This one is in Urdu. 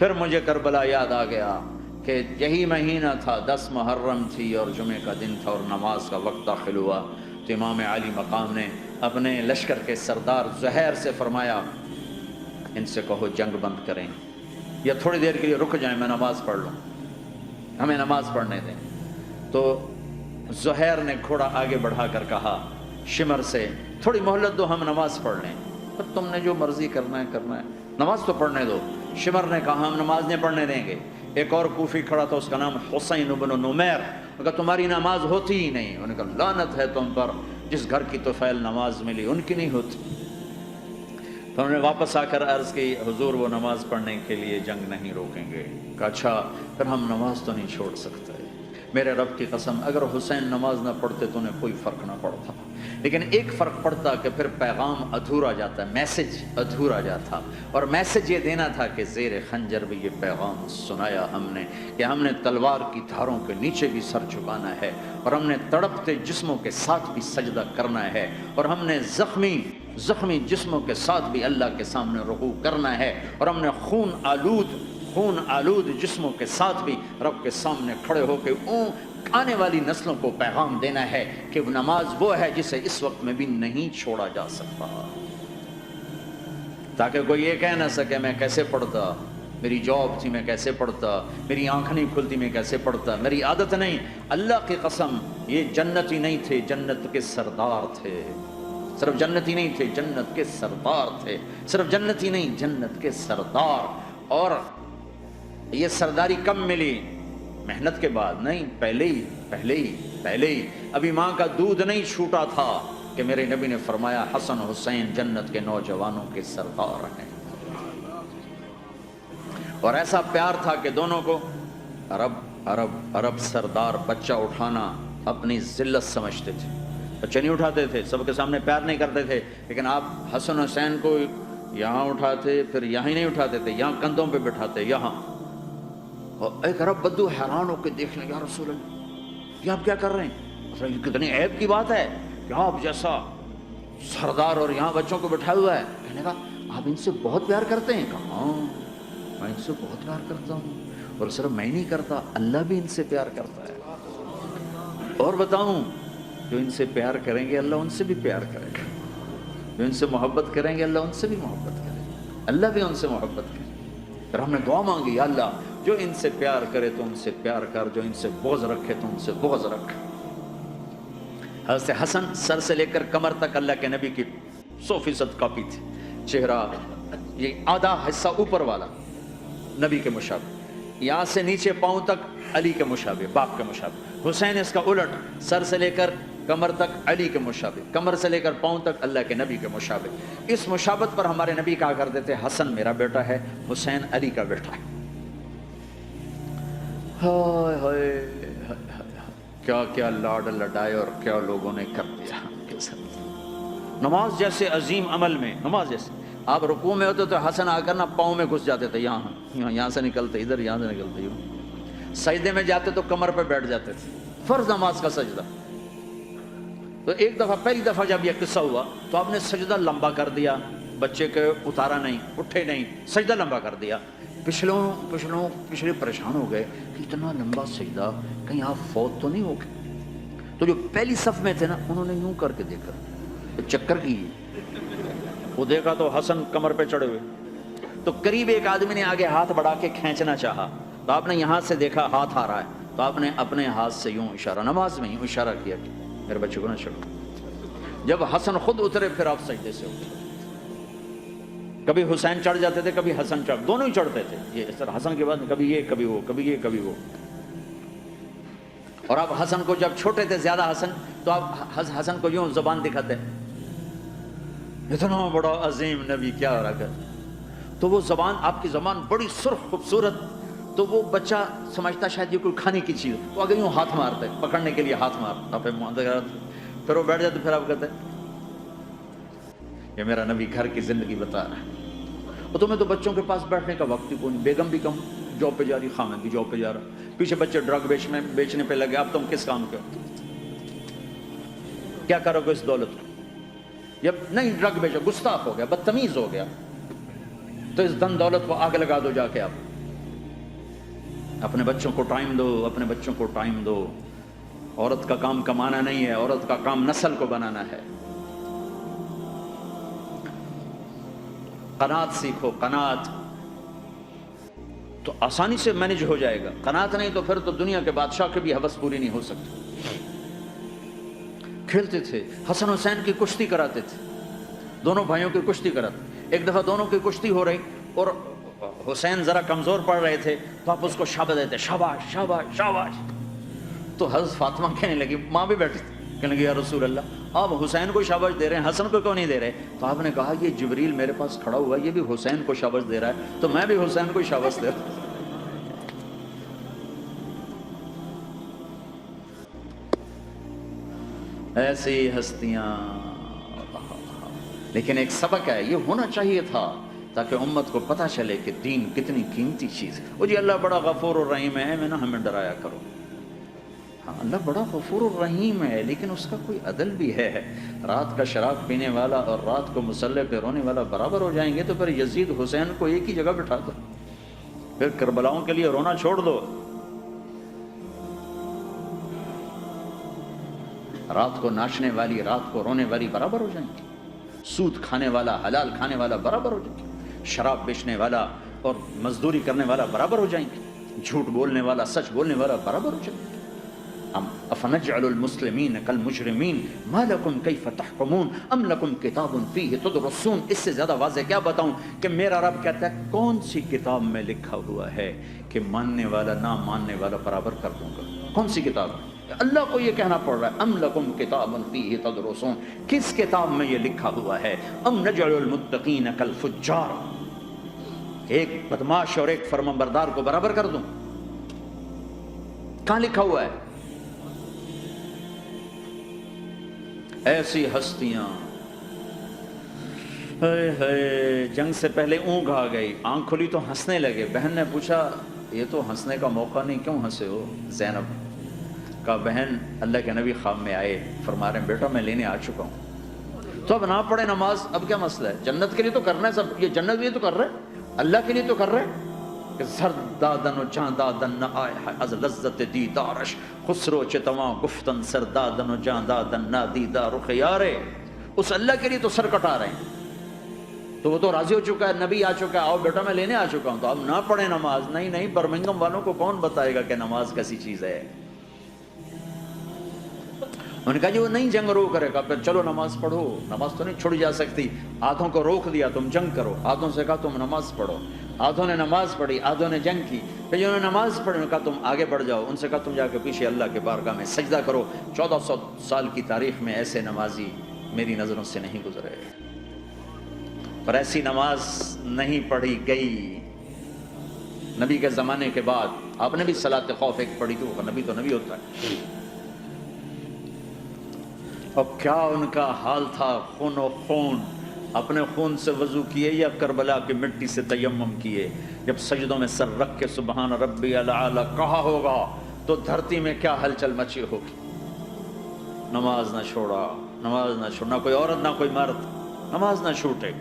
پھر مجھے کربلا یاد آ گیا کہ یہی مہینہ تھا، 10 محرم تھی اور جمعے کا دن تھا اور نماز کا وقت داخل ہوا تو امام عالی مقام نے اپنے لشکر کے سردار زہیر سے فرمایا ان سے کہو جنگ بند کریں یا تھوڑی دیر کے لیے رک جائیں، میں نماز پڑھ لوں، ہمیں نماز پڑھنے دیں۔ تو زہیر نے گھوڑا آگے بڑھا کر کہا شمر سے تھوڑی مہلت دو، ہم نماز پڑھ لیں، پر تم نے جو مرضی کرنا ہے، نماز تو پڑھنے دو۔ شمر نے کہا ہم نماز نہیں پڑھنے دیں گے۔ ایک اور کوفی کھڑا تھا، اس کا نام حسین بن نمیر، انہوں نے کہا تمہاری نماز ہوتی ہی نہیں۔ انہوں نے کہا لعنت ہے تم پر، جس گھر کی طفیل نماز ملی ان کی نہیں ہوتی۔ تو انہوں نے واپس آ کر عرض کی حضور وہ نماز پڑھنے کے لیے جنگ نہیں روکیں گے۔ کہا اچھا پھر ہم نماز تو نہیں چھوڑ سکتے۔ میرے رب کی قسم اگر حسین نماز نہ پڑھتے تو انہیں کوئی فرق نہ پڑتا، لیکن ایک فرق پڑتا کہ پھر پیغام ادھورا جاتا، میسج ادھورا جاتا، اور میسج یہ دینا تھا کہ زیر خنجر بھی یہ پیغام سنایا ہم نے کہ ہم نے تلوار کی دھاروں کے نیچے بھی سر جھکانا ہے، اور ہم نے تڑپتے جسموں کے ساتھ بھی سجدہ کرنا ہے، اور ہم نے زخمی جسموں کے ساتھ بھی اللہ کے سامنے رکوع کرنا ہے، اور ہم نے خون آلود جسموں کے ساتھ بھی رب کے سامنے کھڑے ہو کے آنے والی نسلوں کو پیغام دینا ہے کہ نماز وہ ہے جسے اس وقت میں بھی نہیں چھوڑا جا سکتا، تاکہ کوئی یہ کہہ نہ سکے میں کیسے پڑھتا، میری جاب تھی میں کیسے پڑھتا، میری آنکھ نہیں کھلتی میں کیسے پڑھتا، میری عادت نہیں۔ اللہ کی قسم یہ جنتی نہیں تھے، جنت کے سردار تھے، صرف جنتی نہیں تھے، جنت کے سردار تھے، صرف جنتی نہیں جنت کے سردار۔ اور یہ سرداری کب ملی؟ محنت کے بعد نہیں، پہلے ہی ابھی ماں کا دودھ نہیں چھوٹا تھا کہ میرے نبی نے فرمایا حسن حسین جنت کے نوجوانوں کے سردار ہیں، اور ایسا پیار تھا کہ دونوں کو عرب سردار بچہ اٹھانا اپنی ذلت سمجھتے تھے، بچے نہیں اٹھاتے تھے، سب کے سامنے پیار نہیں کرتے تھے، لیکن آپ حسن حسین کو یہاں اٹھاتے، پھر یہاں ہی نہیں اٹھاتے تھے، یہاں کندھوں پہ بٹھاتے، یہاں۔ اور ایک عرب بدو حیران ہو کے دیکھنے یا رسول اللہ یہ آپ کیا کر رہے ہیں؟ یہ کتنی عیب کی بات ہے کہ آپ جیسا سردار اور یہاں بچوں کو بٹھایا ہوا ہے۔ کہنے کا آپ ان سے بہت پیار کرتے ہیں؟ کہا ہاں میں ان سے بہت پیار کرتا ہوں، اور صرف میں نہیں کرتا، اللہ بھی ان سے پیار کرتا ہے۔ اور بتاؤں جو ان سے پیار کریں گے اللہ ان سے بھی پیار کرے گا، جو ان سے محبت کریں گے اللہ ان سے بھی محبت کرے گا، اللہ بھی ان سے محبت کرے گا۔ پھر ہم نے دعا مانگی یا اللہ جو ان سے پیار کرے تو ان سے پیار کر، جو ان سے بغض رکھے تو ان سے بغض رکھ۔ حضرت حسن سر سے لے کر کمر تک اللہ کے نبی کی 100% کاپی تھی، چہرہ یہ آدھا حصہ اوپر والا نبی کے مشابہ، یہاں سے نیچے پاؤں تک علی کے مشابہ، باپ کے مشابہ۔ حسین اس کا الٹ، سر سے لے کر کمر تک علی کے مشابہ، کمر سے لے کر پاؤں تک اللہ کے نبی کے مشابہ۔ اس مشابہت پر ہمارے نبی کہا کرتے تھے حسن میرا بیٹا ہے، حسین علی کا بیٹا ہے۔ ہائے ہائے کیا کیا لاڈ لڈائے اور کیا لوگوں نے کر دیا۔ نماز جیسے عظیم عمل میں، نماز جیسے آپ رکوع میں ہوتے تو حسن آ کر نا پاؤں میں گھس جاتے تھے، یہاں سے نکلتے ادھر، یہاں سے نکلتے یوں۔ سجدے میں جاتے تو کمر پہ بیٹھ جاتے تھے، فرض نماز کا سجدہ۔ تو ایک دفعہ پہلی دفعہ جب یہ قصہ ہوا تو آپ نے سجدہ لمبا کر دیا، بچے کے اتارا نہیں، اٹھے نہیں، سجدہ لمبا کر دیا۔ پچھلے پریشان ہو گئے کہ اتنا لمبا سجدہ کہیں آپ فوت تو نہیں ہو گئے۔ تو جو پہلی صف میں تھے نا انہوں نے یوں کر کے دیکھا، چکر کی وہ دیکھا تو حسن کمر پہ چڑھے ہوئے، تو قریب ایک آدمی نے آگے ہاتھ بڑھا کے کھینچنا چاہا، تو آپ نے یہاں سے دیکھا ہاتھ آ رہا ہے، تو آپ نے اپنے ہاتھ سے یوں اشارہ، نماز میں یوں اشارہ کیا کہ میرے بچے کو نہ چڑھو۔ جب حسن خود اترے پھر آپ سجدے سے اٹھے۔ کبھی حسین چڑھ جاتے تھے، کبھی حسن چڑھ، دونوں ہی چڑھتے تھے، یہ اس طرح حسن کے بعد کبھی یہ کبھی وہ، کبھی یہ کبھی وہ۔ اور آپ حسن کو جب چھوٹے تھے زیادہ حسن، تو آپ حسن کو یوں زبان دکھاتے، اتنا بڑا عظیم نبی کیا ہو رہا ہے، تو وہ زبان، آپ کی زبان بڑی سرخ خوبصورت، تو وہ بچہ سمجھتا شاید یہ کوئی کھانے کی چیز، تو آگے یوں ہاتھ مارتے، پکڑنے کے لیے ہاتھ مارتا، پھر وہ بیٹھ جاتے، پھر آپ کہتے یہ میرا نبی گھر کی زندگی بتا رہا ہے، اور تمہیں تو بچوں کے پاس بیٹھنے کا وقت ہی کوئی نہیں، بیگم بھی کم جاب پہ جا رہی، خامن بھی جاب پہ جا رہا، پیچھے بچے ڈرگ بیچنے پہ لگے، اب تم کس کام کے ہو؟ کیا کرو گے اس دولت کو؟ جب نہیں ڈرگ بیچو، گستاخ ہو گیا، بدتمیز ہو گیا، تو اس دن دولت کو آگ لگا دو جا کے آپ، اپنے بچوں کو ٹائم دو، اپنے بچوں کو ٹائم دو. عورت کا کام کمانا نہیں ہے، عورت کا کام نسل کو بنانا ہے. قناعت سیکھو، قناعت تو آسانی سے مینج ہو جائے گا. قناعت نہیں تو پھر تو دنیا کے بادشاہ کی بھی ہوس پوری نہیں ہو سکتی. کھیلتے تھے، حسن حسین کی کشتی کراتے تھے، دونوں بھائیوں کی کشتی کراتے. ایک دفعہ دونوں کی کشتی ہو رہی اور حسین ذرا کمزور پڑ رہے تھے تو آپ اس کو شاباش دیتے، شاباش شاباش شاباش. تو حضرت فاطمہ کہنے لگی، ماں بھی بیٹھی تھی، کہنے لگی یا رسول اللہ آپ حسین کو شاباش دے رہے ہیں، حسن کو کیوں نہیں دے رہے؟ تو آپ نے کہا یہ جبریل میرے پاس کھڑا ہوا ہے، یہ بھی حسین کو شاباش دے رہا ہے تو میں بھی حسین کو شاباش دے رہا ہوں. ایسی ہستیاں. لیکن ایک سبق ہے، یہ ہونا چاہیے تھا تاکہ امت کو پتہ چلے کہ دین کتنی قیمتی چیز ہے. وہ جی اللہ بڑا غفور الرحیم ہے، میں نہ ہمیں ڈرایا کرو. ہاں اللہ بڑا غفور الرحیم ہے، لیکن اس کا کوئی عدل بھی ہے. رات کا شراب پینے والا اور رات کو مصلی پہ رونے والا برابر ہو جائیں گے تو پھر یزید حسین کو ایک ہی جگہ بٹھا دو، پھر کربلاؤں کے لیے رونا چھوڑ دو. رات کو ناچنے والی، رات کو رونے والی برابر ہو جائیں گی. سود کھانے والا، حلال کھانے والا برابر ہو جائیں گے. شراب بیچنے والا اور مزدوری کرنے والا برابر ہو جائیں گے. جھوٹ بولنے والا، سچ بولنے والا برابر ہو جائیں گے. ہم افنجعل المسلمین کالمجرمین ما لکم کیف تحکمون ام لکم کتاب فیہ تدرسون. اس سے زیادہ واضح کیا بتاؤں کہ میرا رب کہتا ہے کون سی کتاب میں لکھا ہوا ہے کہ ماننے والا نہ ماننے والا برابر کر دوں گا. کون سی کتاب؟ اللہ کو یہ کہنا پڑ رہا ہے ام لکم کتاب فیہ تدرسون. کس کتاب میں یہ لکھا ہوا ہے؟ ام نجعل المتقین کالفجار. ایک بدماش اور ایک فرمانبردار کو برابر کر دوں؟ کہاں لکھا ہوا ہے؟ ایسی ہستیاں. جنگ سے پہلے اونگ آ گئی، آنکھ کھلی تو ہنسنے لگے. بہن نے پوچھا یہ تو ہنسنے کا موقع نہیں، کیوں ہنسے ہو؟ زینب کہا بہن اللہ کے نبی خواب میں آئے، فرما رہے ہیں بیٹا میں لینے آ چکا ہوں. تو اب نہ پڑھے نماز، اب کیا مسئلہ ہے؟ جنت کے لیے تو کرنا ہے سب، یہ جنت کے لیے تو کر رہے ہیں، اللہ کے لیے تو کر رہے ہیں. کہ زرد دادن و جان دادن نہ آئے از لذت دیدارش، خسرو چتواں گفتن سر دادن و جان دادن نہ دیدہ رخ یارے. اس اللہ کے لیے تو سر کٹا رہے ہیں. تو وہ تو راضی ہو چکا ہے، نبی آ چکا ہے، آؤ بیٹا میں لینے آ چکا ہوں. تو اب نہ پڑھے نماز. نہیں برمنگم والوں کو کون بتائے گا کہ نماز کیسی چیز ہے. انہوں نے کہا جی وہ نہیں جنگ رو کرے گا. پھر چلو نماز پڑھو. نماز تو نہیں چھوڑی جا سکتی. آدھوں کو روک دیا تم جنگ کرو، آدھوں سے کہا تم نماز پڑھو. آدھوں نے نماز پڑھی، آدھوں نے جنگ کی. پھر جنہوں نے نماز پڑھی کہا تم آگے بڑھ جاؤ. ان سے کہا تم جا کے پیچھے اللہ کے بارگاہ میں سجدہ کرو. 1400 سال کی تاریخ میں ایسے نمازی میری نظروں سے نہیں گزرے. پر ایسی نماز نہیں پڑھی گئی. نبی کے زمانے کے بعد آپ نے بھی صلاۃ خوف ایک پڑھی تھی. وہ نبی تو نبی ہوتا ہے. اور کیا ان کا حال تھا، خون و خون. اپنے خون سے وضو کیے یا کربلا کی مٹی سے تیمم کیے. جب سجدوں میں سر رکھ کے سبحان ربی الاعلی کہا ہوگا تو دھرتی میں کیا ہلچل مچی ہوگی. نماز نہ چھوڑا، نماز نہ چھوڑنا. کوئی عورت نہ کوئی مرد نماز نہ چھوٹے.